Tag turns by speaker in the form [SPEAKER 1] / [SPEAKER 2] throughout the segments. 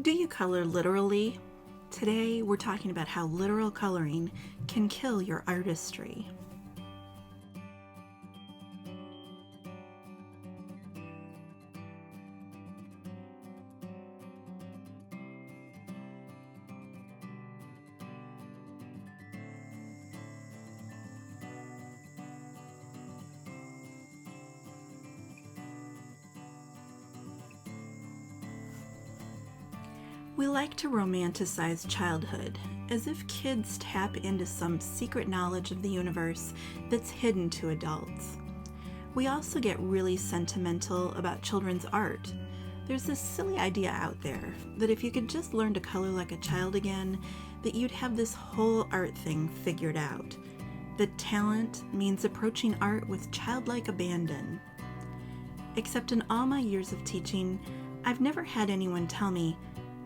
[SPEAKER 1] Do you color literally? Today we're talking about how literal coloring can kill your artistry. We like to romanticize childhood, as if kids tap into some secret knowledge of the universe that's hidden to adults. We also get really sentimental about children's art. There's this silly idea out there that if you could just learn to color like a child again, that you'd have this whole art thing figured out. That talent means approaching art with childlike abandon. Except in all my years of teaching, I've never had anyone tell me,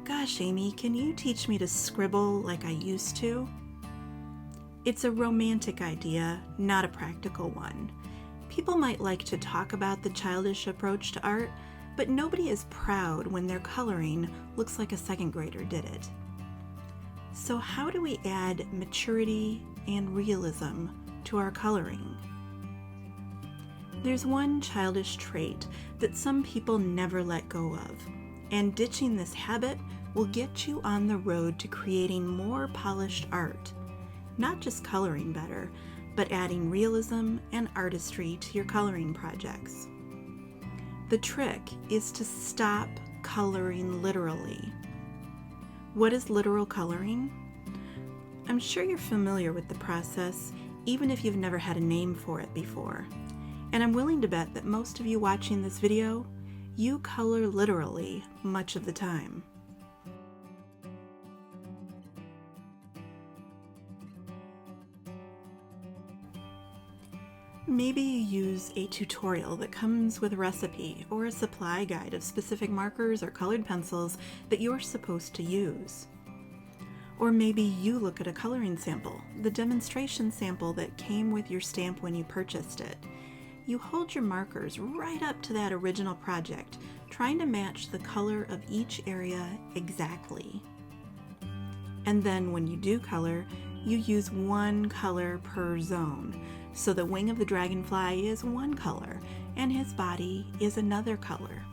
[SPEAKER 1] "Gosh, Amy, can you teach me to scribble like I used to?" It's a romantic idea, not a practical one. People might like to talk about the childish approach to art, but nobody is proud when their coloring looks like a second grader did it. So how do we add maturity and realism to our coloring? There's one childish trait that some people never let go of, and ditching this habit will get you on the road to creating more polished art. Not just coloring better, but adding realism and artistry to your coloring projects. The trick is to stop coloring literally. What is literal coloring? I'm sure you're familiar with the process, even if you've never had a name for it before. And I'm willing to bet that most of you watching this video, you color literally much of the time. Maybe you use a tutorial that comes with a recipe or a supply guide of specific markers or colored pencils that you're supposed to use. Or maybe you look at a coloring sample, the demonstration sample that came with your stamp when you purchased it. You hold your markers right up to that original project, trying to match the color of each area exactly. And then when you do color, you use one color per zone. So the wing of the dragonfly is one color, and his body is another color.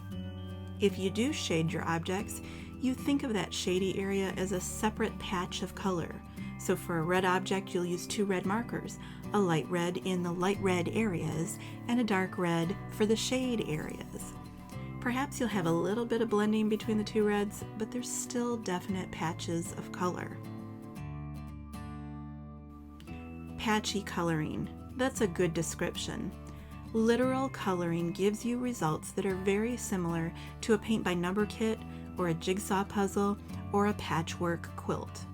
[SPEAKER 1] If you do shade your objects, you think of that shady area as a separate patch of color. So for a red object, you'll use two red markers, a light red in the light red areas, and a dark red for the shade areas. Perhaps you'll have a little bit of blending between the two reds, but there's still definite patches of color. Patchy coloring. That's a good description. Literal coloring gives you results that are very similar to a paint by number kit or a jigsaw puzzle or a patchwork quilt.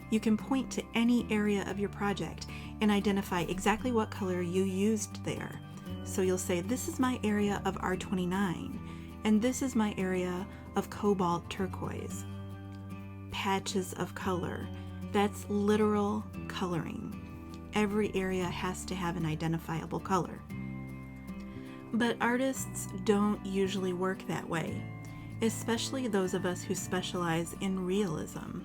[SPEAKER 1] You can point to any area of your project and identify exactly what color you used there. So you'll say, this is my area of R29, and this is my area of cobalt turquoise. Patches of color. That's literal coloring. Every area has to have an identifiable color. But artists don't usually work that way, especially those of us who specialize in realism.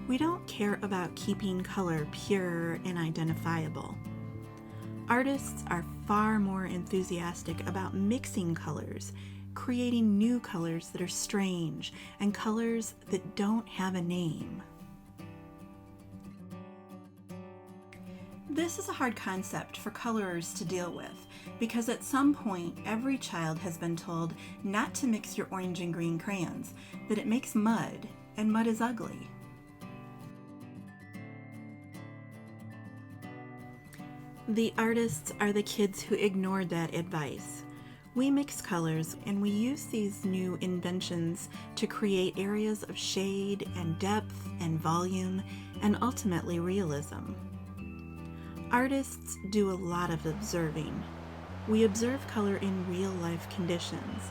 [SPEAKER 1] We don't care about keeping color pure and identifiable. Artists are far more enthusiastic about mixing colors, creating new colors that are strange, and colors that don't have a name. This is a hard concept for colorers to deal with, because at some point every child has been told not to mix your orange and green crayons, that it makes mud, and mud is ugly. The artists are the kids who ignored that advice. We mix colors and we use these new inventions to create areas of shade and depth and volume and ultimately realism. Artists do a lot of observing. We observe color in real-life conditions.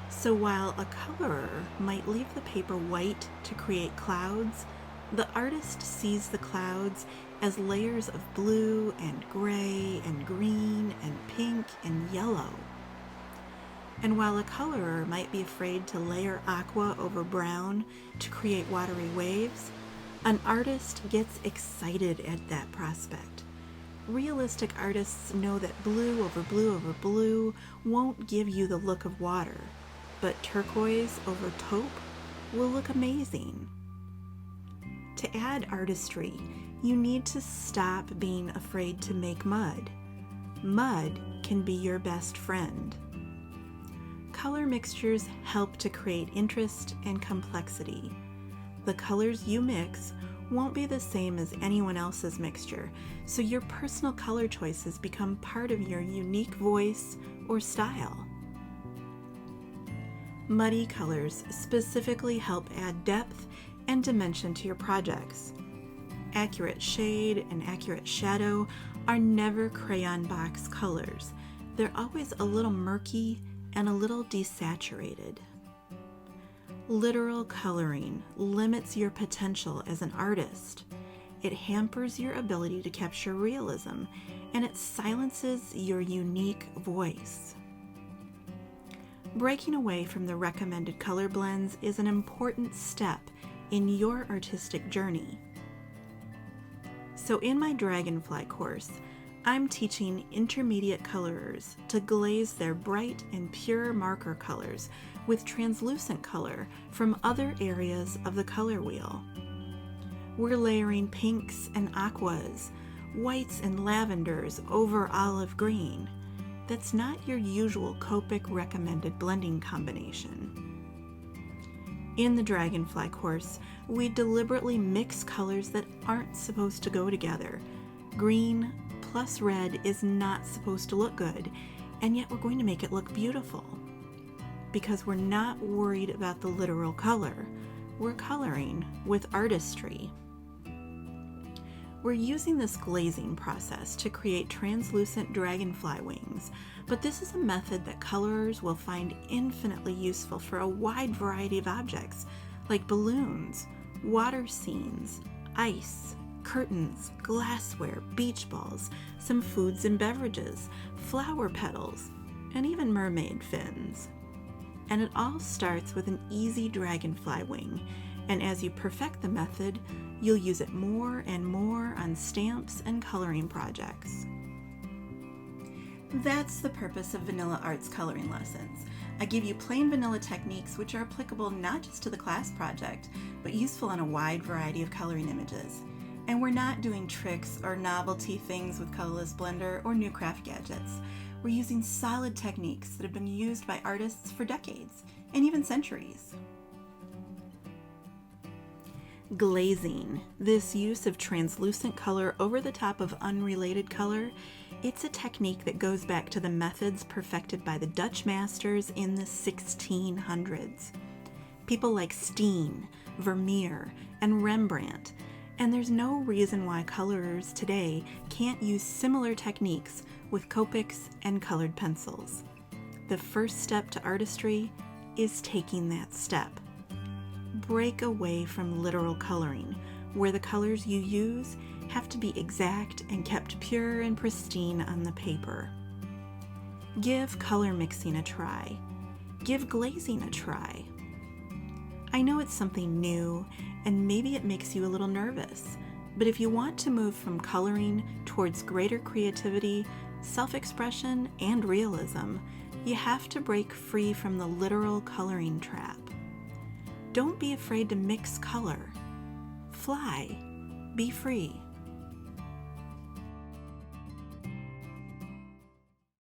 [SPEAKER 1] So while a colorer might leave the paper white to create clouds, the artist sees the clouds as layers of blue and gray and green and pink and yellow. And while a colorer might be afraid to layer aqua over brown to create watery waves, an artist gets excited at that prospect. Realistic artists know that blue over blue over blue won't give you the look of water, but turquoise over taupe will look amazing. To add artistry, you need to stop being afraid to make mud. Mud can be your best friend. Color mixtures help to create interest and complexity. The colors you mix won't be the same as anyone else's mixture, so your personal color choices become part of your unique voice or style. Muddy colors specifically help add depth and dimension to your projects. Accurate shade and accurate shadow are never crayon-box colors. They're always a little murky and a little desaturated. Literal coloring limits your potential as an artist. It hampers your ability to capture realism, and it silences your unique voice. Breaking away from the recommended color blends is an important step in your artistic journey. So in my Dragonfly course, I'm teaching intermediate colorers to glaze their bright and pure marker colors with translucent color from other areas of the color wheel. We're layering pinks and aquas, whites and lavenders over olive green. That's not your usual Copic recommended blending combination. In the Dragonfly course, we deliberately mix colors that aren't supposed to go together. Green plus red is not supposed to look good, and yet we're going to make it look beautiful. Because we're not worried about the literal color, we're coloring with artistry. We're using this glazing process to create translucent dragonfly wings, but this is a method that colorers will find infinitely useful for a wide variety of objects, like balloons, water scenes, ice, curtains, glassware, beach balls, some foods and beverages, flower petals, and even mermaid fins. And it all starts with an easy dragonfly wing, and as you perfect the method, you'll use it more and more on stamps and coloring projects. That's the purpose of Vanilla Art's coloring lessons. I give you plain vanilla techniques which are applicable not just to the class project, but useful on a wide variety of coloring images. And we're not doing tricks or novelty things with Colorless Blender or new craft gadgets. We're using solid techniques that have been used by artists for decades, and even centuries. Glazing, this use of translucent color over the top of unrelated color, it's a technique that goes back to the methods perfected by the Dutch masters in the 1600s. People like Steen, Vermeer, and Rembrandt. And there's no reason why colorers today can't use similar techniques with Copics and colored pencils. The first step to artistry is taking that step. Break away from literal coloring, where the colors you use have to be exact and kept pure and pristine on the paper. Give color mixing a try. Give glazing a try. I know it's something new, and maybe it makes you a little nervous, but if you want to move from coloring towards greater creativity, self-expression, and realism, you have to break free from the literal coloring trap. Don't be afraid to mix color. Fly. Be free.